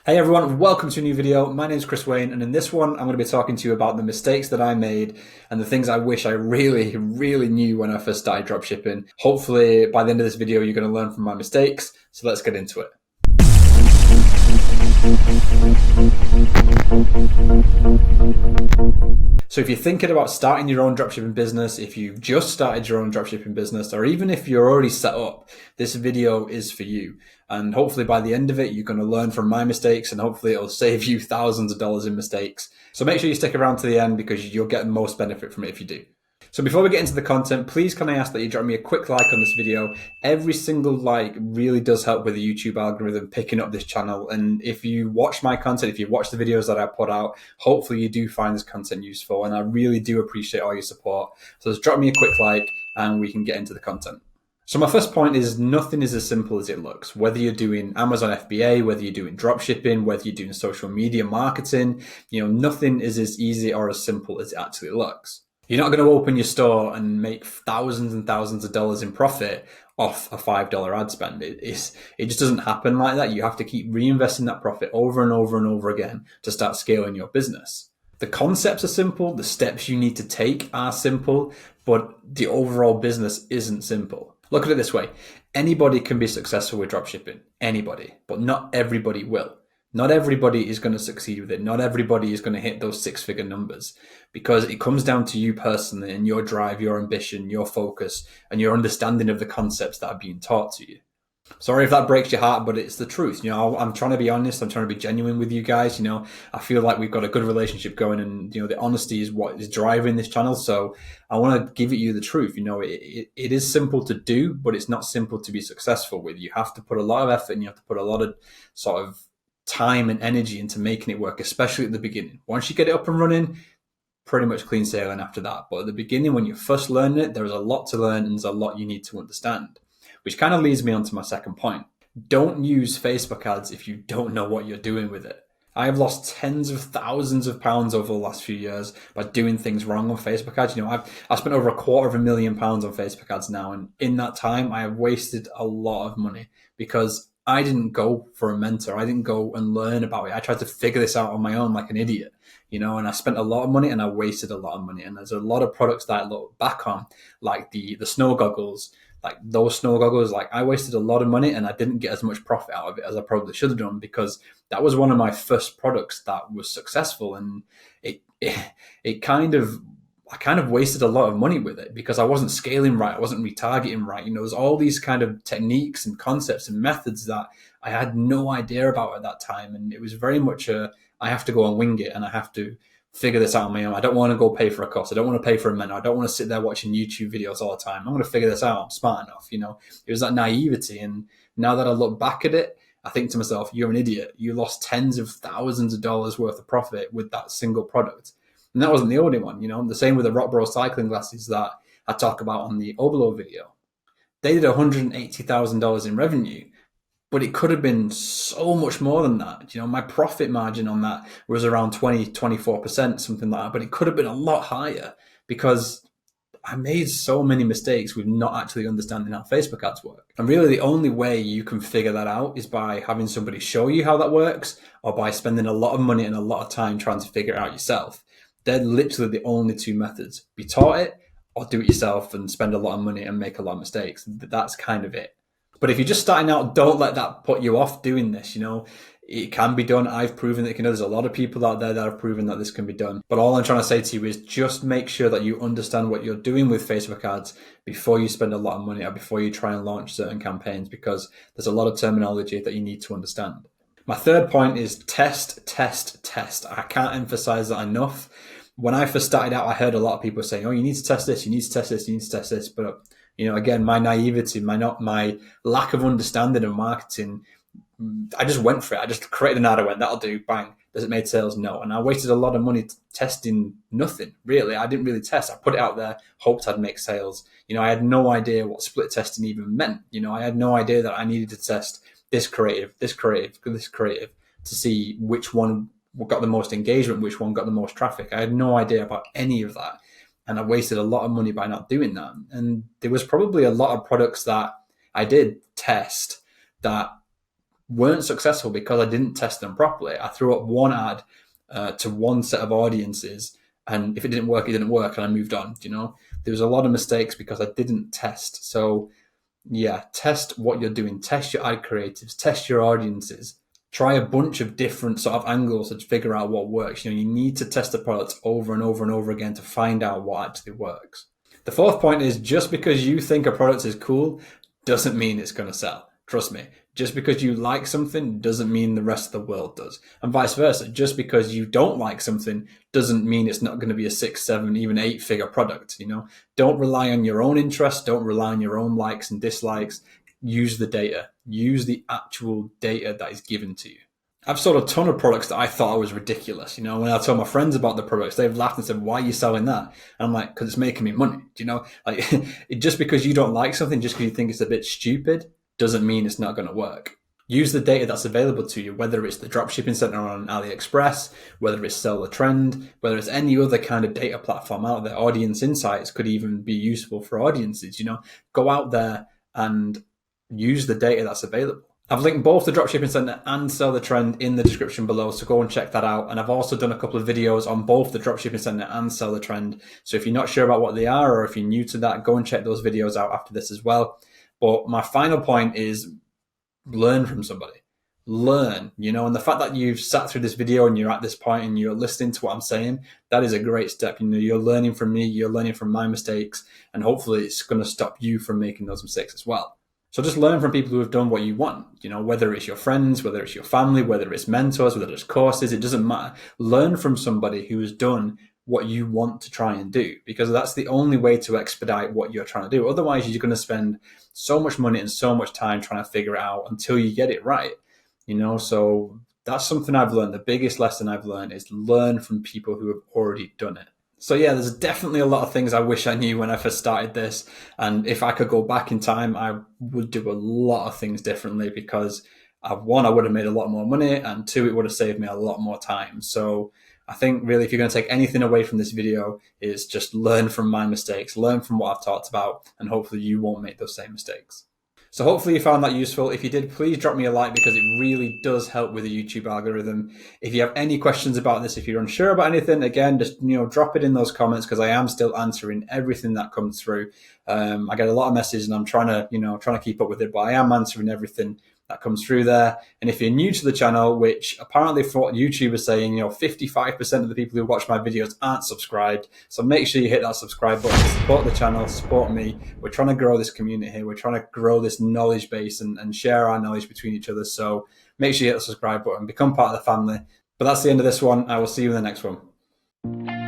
Hey everyone, welcome to a new video. My name is Chris Wane, and in this one, I'm going to be talking to you about the mistakes that I made and the things I wish I really knew when I first started dropshipping. Hopefully, by the end of this video, you're going to learn from my mistakes. So let's get into it. So if you're thinking about starting your own dropshipping business, if you've just started your own dropshipping business, or even if you're already set up, this video is for you. And hopefully by the end of it, you're going to learn from my mistakes, and hopefully it'll save you thousands of dollars in mistakes. So make sure you stick around to the end because you'll get the most benefit from it if you do. So before we get into the content, please can I ask that you drop me a quick like on this video. Every single like really does help with the YouTube algorithm picking up this channel. And if you watch my content, if you watch the videos that I put out, hopefully you do find this content useful. And I really do appreciate all your support. So just drop me a quick like and we can get into the content. So my first point is nothing is as simple as it looks. Whether you're doing Amazon FBA, whether you're doing dropshipping, whether you're doing social media marketing, nothing is as easy or as simple as it actually looks. You're not going to open your store and make thousands and thousands of dollars in profit off a $5 ad spend. It just doesn't happen like that. You have to keep reinvesting that profit over and over and over again to start scaling your business. The concepts are simple, the steps you need to take are simple, but the overall business isn't simple. Look at it this way. Anybody can be successful with dropshipping. Anybody, but not everybody will. Not everybody is going to succeed with it. Not everybody is going to hit those six-figure numbers because it comes down to you personally and your drive, your ambition, your focus, and your understanding of the concepts that are being taught to you. Sorry if that breaks your heart, but it's the truth. I'm trying to be honest. I'm trying to be genuine with you guys. I feel like we've got a good relationship going, and the honesty is what is driving this channel. So I want to give you the truth. It is simple to do, but it's not simple to be successful with. You have to put a lot of effort and you have to put a lot of sort of time and energy into making it work, especially at the beginning. Once you get it up and running, pretty much clean sailing after that. But at the beginning, when you're first learning it, there's a lot to learn and there's a lot you need to understand, which kind of leads me on to my second point. Don't use Facebook ads if you don't know what you're doing with it. I have lost tens of thousands of pounds over the last few years by doing things wrong on Facebook ads. I've spent over £250,000 on Facebook ads now, and in that time, I have wasted a lot of money because I didn't go for a mentor. I didn't go and learn about it. I tried to figure this out on my own like an idiot, and I spent a lot of money and I wasted a lot of money. And there's a lot of products that I look back on, like the snow goggles, like those snow goggles, like I wasted a lot of money and I didn't get as much profit out of it as I probably should have done because that was one of my first products that was successful. And it kind of, I kind of wasted a lot of money with it because I wasn't scaling right. I wasn't retargeting right. There's all these kind of techniques and concepts and methods that I had no idea about at that time. And it was very much I have to go and wing it and I have to figure this out on my own. I don't want to go pay for a course. I don't want to pay for a mentor. I don't want to sit there watching YouTube videos all the time. I'm going to figure this out. I'm smart enough. It was that naivety. And now that I look back at it, I think to myself, you're an idiot. You lost tens of thousands of dollars worth of profit with that single product. And that wasn't the only one, The same with the Rock Bro cycling glasses that I talk about on the Oberlo video. They did $180,000 in revenue, but it could have been so much more than that. My profit margin on that was around 24%, something like that, but it could have been a lot higher because I made so many mistakes with not actually understanding how Facebook ads work. And really the only way you can figure that out is by having somebody show you how that works or by spending a lot of money and a lot of time trying to figure it out yourself. They're literally the only two methods. Be taught it or do it yourself and spend a lot of money and make a lot of mistakes. That's kind of it. But if you're just starting out, don't let that put you off doing this. It can be done. I've proven that there's a lot of people out there that have proven that this can be done. But all I'm trying to say to you is just make sure that you understand what you're doing with Facebook ads before you spend a lot of money or before you try and launch certain campaigns, because there's a lot of terminology that you need to understand. My third point is test, test, test. I can't emphasize that enough. When I first started out, I heard a lot of people saying, oh, you need to test this, you need to test this, you need to test this. But, again, my naivety, my lack of understanding of marketing, I just went for it. I just created an ad, I went, that'll do, bang. Does it make sales? No. And I wasted a lot of money testing nothing, really. I didn't really test. I put it out there, hoped I'd make sales. I had no idea what split testing even meant. I had no idea that I needed to test this creative, this creative, this creative to see which one got the most engagement, which one got the most traffic. I had no idea about any of that. And I wasted a lot of money by not doing that. And there was probably a lot of products that I did test that weren't successful because I didn't test them properly. I threw up one ad to one set of audiences, and if it didn't work, it didn't work, and I moved on. There was a lot of mistakes because I didn't test. So yeah, test what you're doing, test your ad creatives, test your audiences, try a bunch of different sort of angles to figure out what works. You need to test the product over and over and over again to find out what actually works. The fourth point is, just because you think a product is cool doesn't mean it's going to sell. Trust me. Just because you like something doesn't mean the rest of the world does. And vice versa. Just because you don't like something doesn't mean it's not going to be a 6, 7, even 8-figure product. Don't rely on your own interests. Don't rely on your own likes and dislikes. Use the data. Use the actual data that is given to you. I've sold a ton of products that I thought was ridiculous. When I told my friends about the products, they've laughed and said, "Why are you selling that?" And I'm like, "Because it's making me money." Like just because you don't like something, just because you think it's a bit stupid, doesn't mean it's not going to work. Use the data that's available to you, whether it's the dropshipping center on AliExpress, whether it's Sell the Trend, whether it's any other kind of data platform out there. Audience insights could even be useful for audiences. Go out there and use the data that's available. I've linked both the Dropshipping Center and Sell the Trend in the description below, so go and check that out. And I've also done a couple of videos on both the Dropshipping Center and Sell the Trend. So if you're not sure about what they are, or if you're new to that, go and check those videos out after this as well. But my final point is, learn from somebody. Learn, and the fact that you've sat through this video and you're at this point and you're listening to what I'm saying, that is a great step. You're learning from me, you're learning from my mistakes, and hopefully it's going to stop you from making those mistakes as well. So just learn from people who have done what you want, whether it's your friends, whether it's your family, whether it's mentors, whether it's courses, it doesn't matter. Learn from somebody who has done what you want to try and do, because that's the only way to expedite what you're trying to do. Otherwise, you're going to spend so much money and so much time trying to figure it out until you get it right. So that's something I've learned. The biggest lesson I've learned is learn from people who have already done it. So yeah, there's definitely a lot of things I wish I knew when I first started this. And if I could go back in time, I would do a lot of things differently, because one, I would have made a lot more money, and two, it would have saved me a lot more time. So I think really, if you're going to take anything away from this video, is just learn from my mistakes, learn from what I've talked about, and hopefully you won't make those same mistakes. So hopefully you found that useful. If you did, please drop me a like, because it really does help with the YouTube algorithm. If you have any questions about this, if you're unsure about anything, again, just drop it in those comments, because I am still answering everything that comes through. I get a lot of messages, and I'm trying to keep up with it, but I am answering everything that comes through there. And if you're new to the channel, which apparently for what YouTube is saying, 55% of the people who watch my videos aren't subscribed. So make sure you hit that subscribe button to support the channel, support me. We're trying to grow this community here. We're trying to grow this knowledge base and share our knowledge between each other. So make sure you hit the subscribe button, become part of the family. But that's the end of this one. I will see you in the next one.